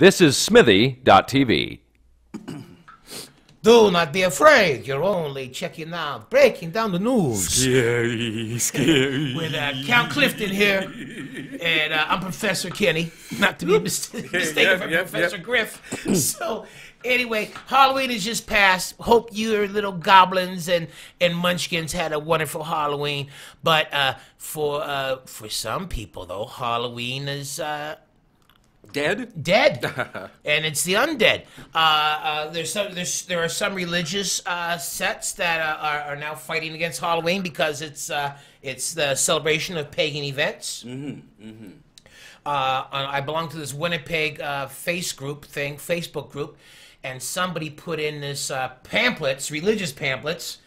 This is Smithy.tv. Do not be afraid. You're only checking out Breaking Down the News. Scary, scary. With Count Clifton here. And I'm Professor Kenny. Not to be mistaken for Professor Griff. So, anyway, Halloween has just passed. Hope your little goblins and munchkins had a wonderful Halloween. But for some people, though, Halloween is... Dead, and it's the undead. There are some religious sects that are now fighting against Halloween because it's the celebration of pagan events. I belong to this Winnipeg Facebook group, and somebody put in this religious pamphlets,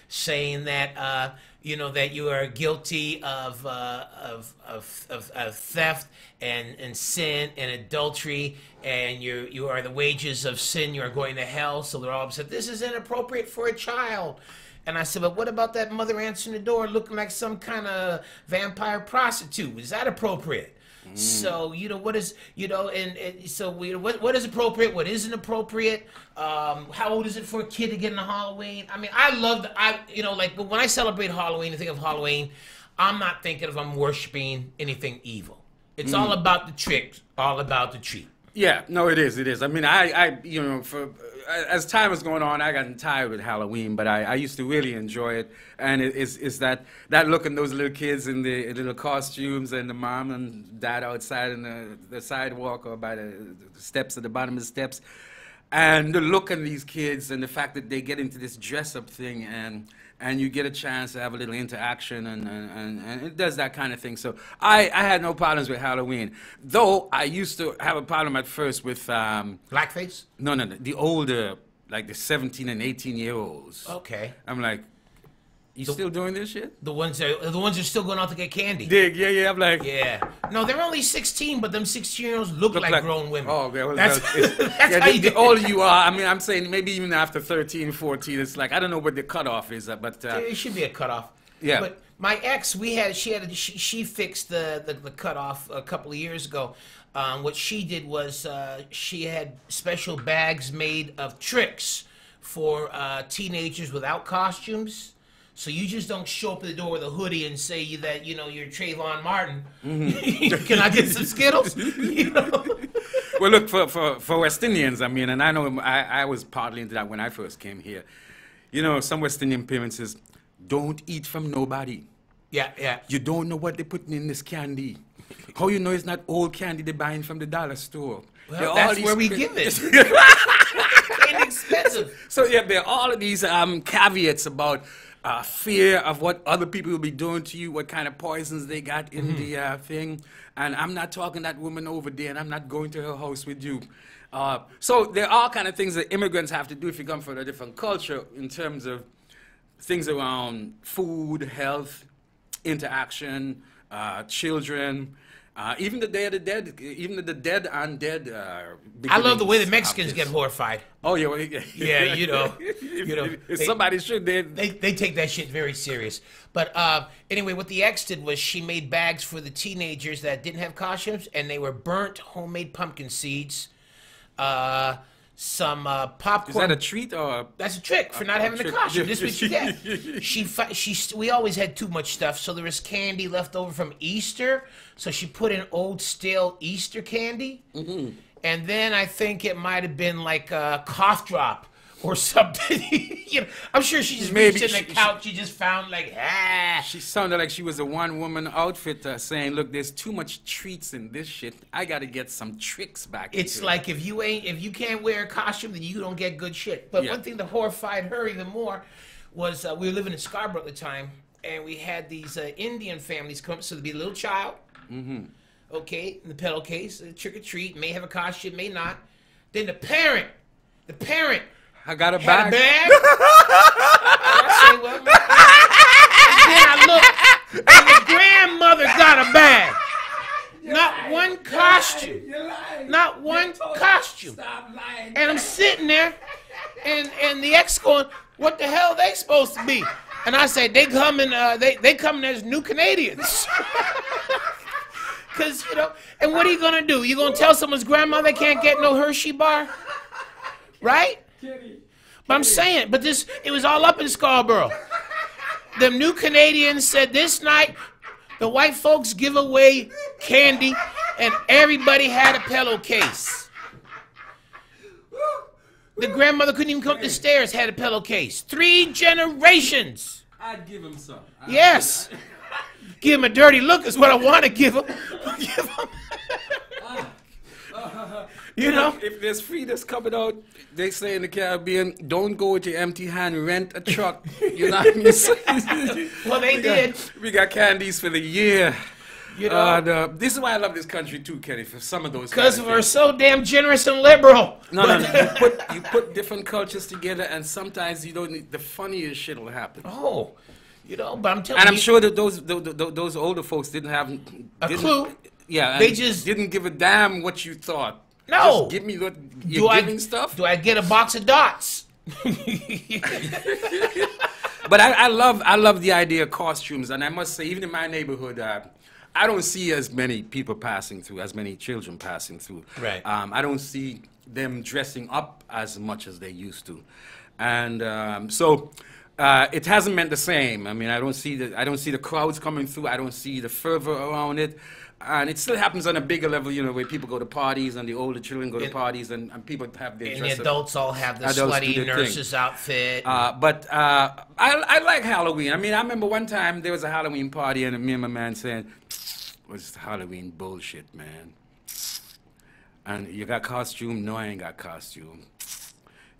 saying that that you are guilty of theft and sin and adultery, and you are the wages of sin. You are going to hell. So they're all upset. This is inappropriate for a child. And I said, but what about that mother answering the door looking like some kind of vampire prostitute? Is that appropriate? So what is what is appropriate? What isn't appropriate? How old is it for a kid to get into Halloween? I mean, but when I celebrate Halloween and think of Halloween, I'm not thinking of I'm worshiping anything evil. It's all about the tricks, all about the treat. Yeah, no, it is. I mean, as time was going on, I got tired with Halloween, but I used to really enjoy it. And it's that look at those little kids in the little costumes, and the mom and dad outside in the sidewalk or by the steps at the bottom of the steps. And the look on these kids and the fact that they get into this dress-up thing and you get a chance to have a little interaction and it does that kind of thing. So I had no problems with Halloween. Though I used to have a problem at first with... Blackface? No. The older, like the 17 and 18-year-olds. Okay. I'm like, you still doing this shit? The ones that are still going out to get candy. Yeah. I'm like... Yeah. No, they're only 16, but them 16-year-olds look like grown women. Oh, yeah. Well, that's how you the older you are, I mean, I'm saying maybe even after 13, 14, it's like, I don't know what the cutoff is, but... There should be a cutoff. Yeah. But my ex, she fixed the cutoff a couple of years ago. What she did was she had special bags made of tricks for teenagers without costumes. So you just don't show up at the door with a hoodie and say that you're Trayvon Martin. Can I get some Skittles? Well, look, for West Indians, I mean, and I know I was partly into that when I first came here. Some West Indian parents says, don't eat from nobody. Yeah. You don't know what they're putting in this candy. How you know it's not old candy they're buying from the dollar store? Well, that's where we get it. Candy expensive. So yeah, there are all of these caveats about fear of what other people will be doing to you, what kind of poisons they got in the thing. And I'm not talking that woman over there, and I'm not going to her house with you. So there are all kind of things that immigrants have to do if you come from a different culture in terms of things around food, health, interaction, children. Even the Day of the Dead, even the dead undead. I love the way the Mexicans get horrified. Oh yeah, somebody should. They take that shit very serious. But anyway, what the ex did was she made bags for the teenagers that didn't have costumes, and they were burnt homemade pumpkin seeds. Some popcorn. Is that a treat or? That's a trick for not having the costume. This is what you get. We always had too much stuff, so there was candy left over from Easter. So she put in old stale Easter candy, and then I think it might have been like a cough drop or something. I'm sure she just reached in the couch. She just found She sounded like she was a one-woman outfit saying, "Look, there's too much treats in this shit. I got to get some tricks back." It's like if you can't wear a costume, then you don't get good shit. But one thing that horrified her even more was we were living in Scarborough at the time, and we had these Indian families come up. So there'd be a little child, okay, in the pedal case, trick or treat, may have a costume, may not. Then the parent. I got a bag. I say, well, and then I look, and the grandmother got a bag. Not one costume. Not one costume. And I'm sitting there, and the ex going, what the hell are they supposed to be? And I say, they coming as new Canadians. Because, you know, and what are you going to do? You going to tell someone's grandmother can't get no Hershey bar? Right? But I'm saying, but this, it was all up in Scarborough. Them new Canadians said this night, the white folks give away candy, and everybody had a pillowcase. The grandmother couldn't even come up the stairs, had a pillowcase. 3 generations. I'd give him some. Yes. Give him a dirty look is what I want to give him. Give him. You know? If there's free that's coming out, they say in the Caribbean, don't go with your empty hand, rent a truck. You know what I mean? Well, they did. We got candies for the year. You know? This is why I love this country too, Kenny, for some of those. Because we're so damn generous and liberal. No. You put different cultures together, and sometimes you don't need, the funniest shit will happen. Oh, you know, but I'm telling you. And I'm sure that those older folks didn't have A clue. Yeah, They just didn't give a damn what you thought. No. Just give me what you're giving stuff. Do I get a box of dots? But I love the idea of costumes, and I must say, even in my neighborhood, I don't see as many people passing through, as many children passing through. Right. I don't see them dressing up as much as they used to, and so it hasn't meant the same. I mean, I don't see the crowds coming through. I don't see the fervor around it. And it still happens on a bigger level, you know, where people go to parties and the older children go to parties and people have their dress up. And the adults all have the Adults do slutty their nurse's thing. outfit. But I like Halloween. I mean, I remember one time there was a Halloween party and me and my man saying, "What's Halloween bullshit, man? And you got costume? No, I ain't got costume.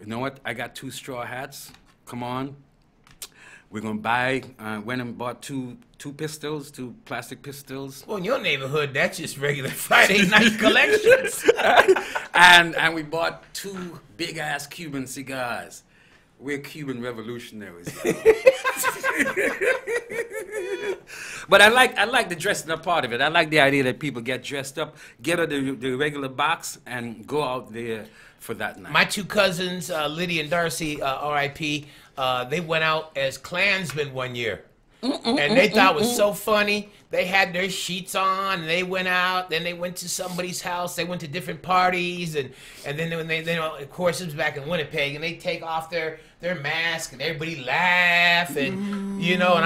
You know what? I got 2 straw hats. Come on. We're going to buy, went and bought two pistols, 2 plastic pistols. Well, in your neighborhood, that's just regular Friday night collections. and we bought 2 big-ass Cuban cigars. We're Cuban revolutionaries. But I like the dressing up part of it. I like the idea that people get dressed up, get out the regular box, and go out there for that night. My 2 cousins, Liddy and Darcy, R.I.P., they went out as Klansmen one year. And they thought it was so funny. They had their sheets on, and they went out. Then they went to somebody's house. They went to different parties, and then when they of course, it was back in Winnipeg, and they take off their mask, and everybody laugh, and you know. And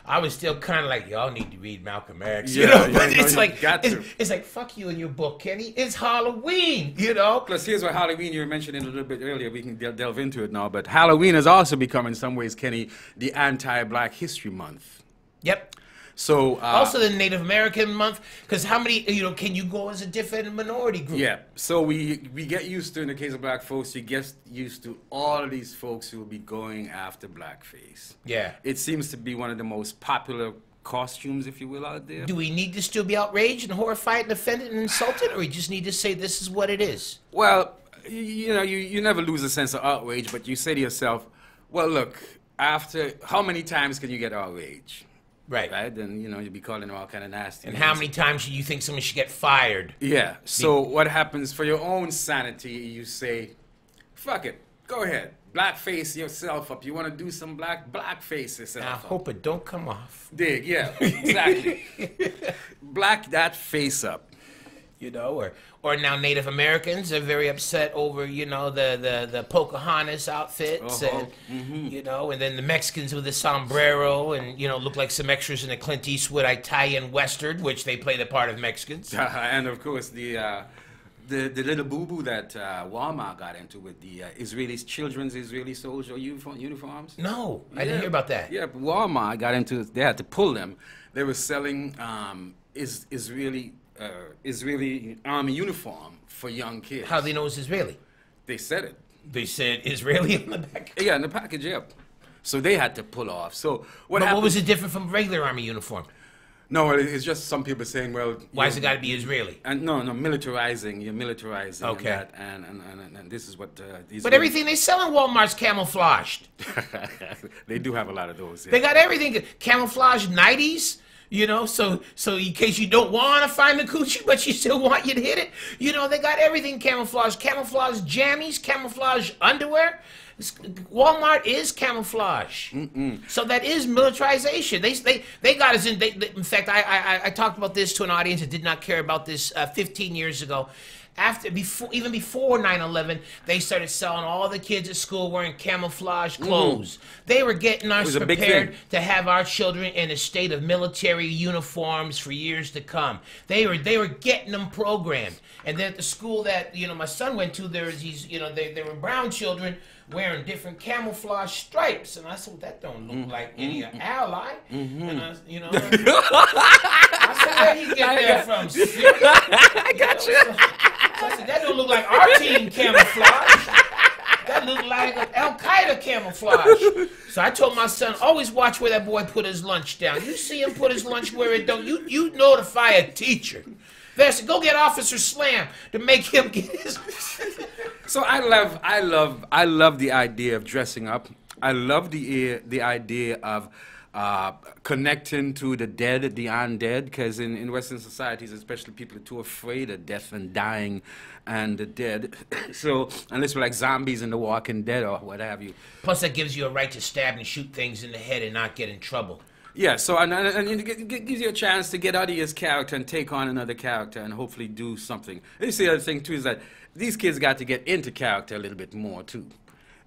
I was still kind of like, y'all need to read Malcolm X, you know. But it's like it's like fuck you in your book, Kenny. It's Halloween, you know. Plus, here's what Halloween you were mentioning a little bit earlier. We can delve into it now, but Halloween has also become, in some ways, Kenny, the anti-Black History Month. Yep. So also the Native American month, because how many, you know, can you go as a different minority group? Yeah. So we get used to, in the case of black folks, you get used to all of these folks who will be going after blackface. Yeah. It seems to be one of the most popular costumes, if you will, out there. Do we need to still be outraged and horrified and offended and insulted, or we just need to say this is what it is? Well, you know, you never lose a sense of outrage, but you say to yourself, well, look, after how many times can you get outraged? Right, and you know you'd be calling them all kind of nasty. And how many times do you think someone should get fired? Yeah. So what happens for your own sanity? You say, "Fuck it, go ahead, blackface yourself up. You want to do some blackface yourself I up. hope it don't come off. Dig, yeah, exactly. Black that face up. You know, or now Native Americans are very upset over, you know, the Pocahontas outfits, and you know, and then the Mexicans with the sombrero, and you know, look like some extras in a Clint Eastwood Italian Western, which they play the part of Mexicans. And of course the little boo-boo that Walmart got into with the children's Israeli soldier uniforms. No, I didn't hear about that. Yeah, but Walmart got into it. They had to pull them. They were selling Israeli army uniform for young kids. How do they know it's Israeli? They said it. They said Israeli on the back. Yeah, in the package, yeah. So they had to pull off. So what was it different from regular army uniform? No, it's just some people saying, well... Why's it got to be Israeli? And no, militarizing. You're militarizing. Okay. And this is what... But everything they sell in Walmart's camouflaged. They do have a lot of those, yeah. They got everything. Camouflage nighties. You know, so in case you don't want to find the coochie, but you still want you to hit it, you know, they got everything camouflage. Camouflage jammies, camouflage underwear. Walmart is camouflage. So that is militarization. They got us in. In fact, I talked about this to an audience that did not care about this 15 years ago. Even before 9/11, they started selling all the kids at school wearing camouflage clothes. They were getting us prepared to have our children in a state of military uniforms for years to come. They were getting them programmed. And then at the school that my son went to, there was these they were brown children wearing different camouflage stripes, and I said, well, that don't look like any ally. And I said, where you get that from? I got you. So I said, that don't look like our team camouflage. That look like Al Qaeda camouflage. So I told my son, always watch where that boy put his lunch down. You see him put his lunch where it don't. You notify a teacher. Said, go get Officer Slam to make him get his. So I love the idea of dressing up. I love the idea of connecting to the dead, the undead, because in Western societies, especially, people are too afraid of death and dying and the dead. So unless we're like zombies in The Walking Dead or what have you. Plus, that gives you a right to stab and shoot things in the head and not get in trouble. Yeah, so and it gives you a chance to get out of your character and take on another character and hopefully do something. And you see, the other thing too is that these kids got to get into character a little bit more too.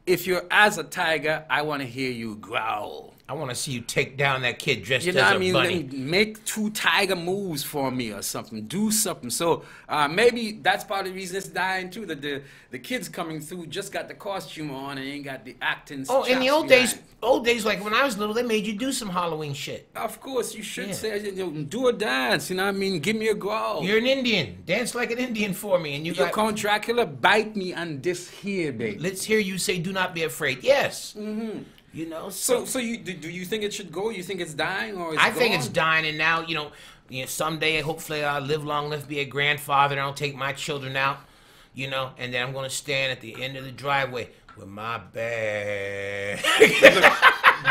If you're as a tiger, I want to hear you growl. I want to see you take down that kid dressed as a bunny. Make 2 tiger moves for me or something. Do something. So maybe that's part of the reason it's dying too. That the kids coming through just got the costume on and ain't got the acting. Oh, in the old days, like when I was little, they made you do some Halloween shit. Of course, you should say, do a dance. You know what I mean? Give me a growl. You're an Indian. Dance like an Indian for me, and you got. Count Dracula, bite me on this here, baby. Let's hear you say, "Do not be afraid." Yes. You know, so do you think it should go? You think it's dying, or I think it's dying, and now someday hopefully I'll live long enough to be a grandfather, and I'll take my children out, and then I'm gonna stand at the end of the driveway with my bag.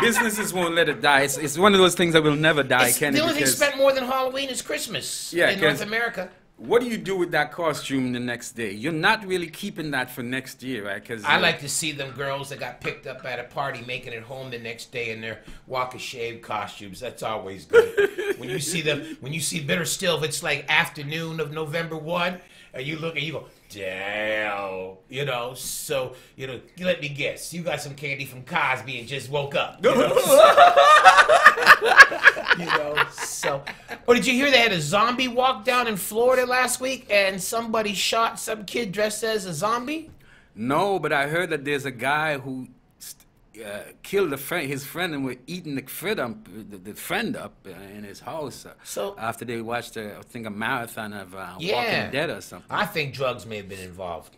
Businesses won't let it die. It's one of those things that will never die, can it? The only thing spent more than Halloween is Christmas in North America. What do you do with that costume the next day? You're not really keeping that for next year, right? Because I like to see them girls that got picked up at a party making it home the next day in their walk of shame costumes. That's always good. When you see better still, if it's like afternoon of November 1, and you look and you go, damn, so, you let me guess, you got some candy from Cosby and just woke up. So. Oh, did you hear they had a zombie walk down in Florida last week and somebody shot some kid dressed as a zombie? No, but I heard that there's a guy who killed his friend, and were eating the friend up in his house. So after they watched, I think, a marathon of Walking Dead or something. I think drugs may have been involved.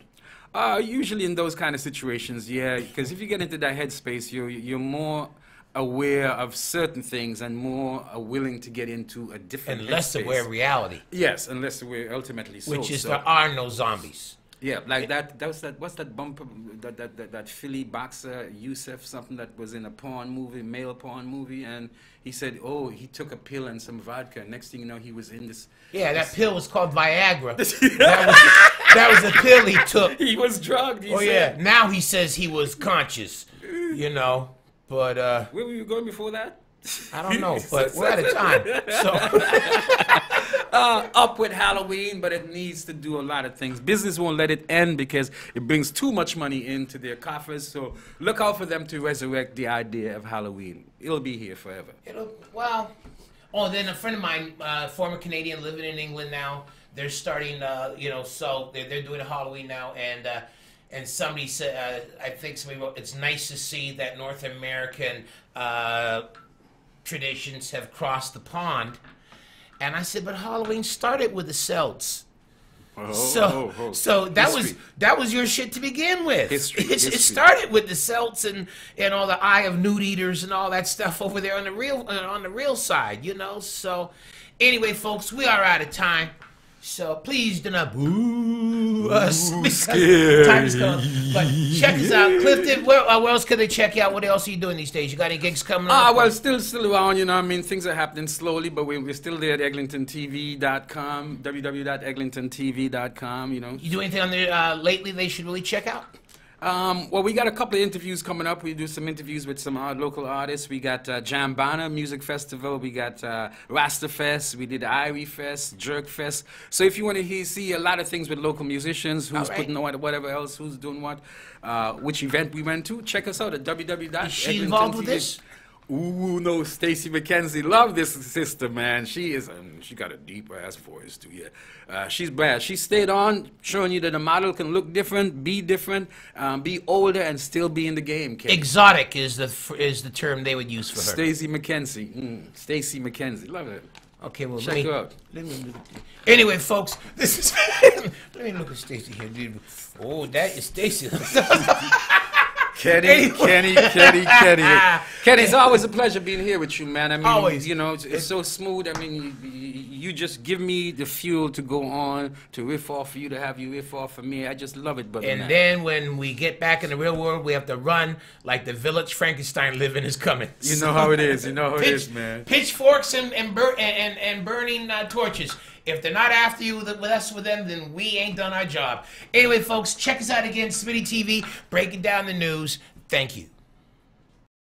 Usually in those kind of situations, yeah, because if you get into that headspace, you're more aware of certain things and more willing to get into a different and less headspace. aware of reality. Yes, and less aware ultimately. Which is there are no zombies. Yeah, like what's that bumper, that Philly boxer, Yusuf, something that was in a male porn movie, and he said, he took a pill and some vodka, and next thing you know, he was in this. Yeah, that pill was called Viagra. that was the pill he took. He was drugged, yeah, now he says he was conscious, but... Where were you going before that? I don't know, but we're out of time, so... Up with Halloween, but it needs to do a lot of things. Business won't let it end because it brings too much money into their coffers. So look out for them to resurrect the idea of Halloween. It'll be here forever. Then a friend of mine, former Canadian living in England now, they're starting, so they're doing a Halloween now, and somebody said, I think somebody wrote, it's nice to see that North American traditions have crossed the pond. And I said, but Halloween started with the Celts. So that was your shit to begin with. History. It started with the Celts and all the Eye of Newt Eaters and all that stuff over there on the real side, So anyway, folks, we are out of time. So please do not boo us because scared. time is coming. But check us out, Clifton. Where else can they check you out? What else are you doing these days? You got any gigs coming up? Well, still around, you know. I mean, things are happening slowly, but we're still there at EglintonTV.com, www.eglintontv.com, you know. You do anything on there lately they should really check out? Well, we got a couple of interviews coming up. We do some interviews with some local artists. We got Jambana Music Festival. We got Rasta Fest. We did Irie Fest, Jerk Fest. So if you want to see a lot of things with local musicians, who's putting on whatever else, who's doing what, which event we went to, check us out at www.eglintontv. Is she involved with this? Ooh, no, Stacey McKenzie. Love this sister, man. She got a deep ass voice, too, yeah. She's bad. She stayed on, showing you that a model can look different, be older, and still be in the game, Kenny. Exotic is the term they would use for her. Stacey McKenzie. Stacey McKenzie. Love it. Okay, well, check her out. Let me look at anyway, folks, this is... let me look at Stacey here, dude. Oh, that is Stacey. Kenny. Kenny, it's always a pleasure being here with you, man. I mean, always. You know, it's so smooth. I mean, you just give me the fuel to go on, to riff off for you, to have you riff off for me. I just love it, brother. And man. then when we get back in the real world, we have to run like the village Frankenstein living is coming. You know how it is. You know how it is, man. Pitchforks and burning torches. If they're not after you with us with them, then we ain't done our job. Anyway, folks, check us out again, Smitty TV, breaking down the news. Thank you.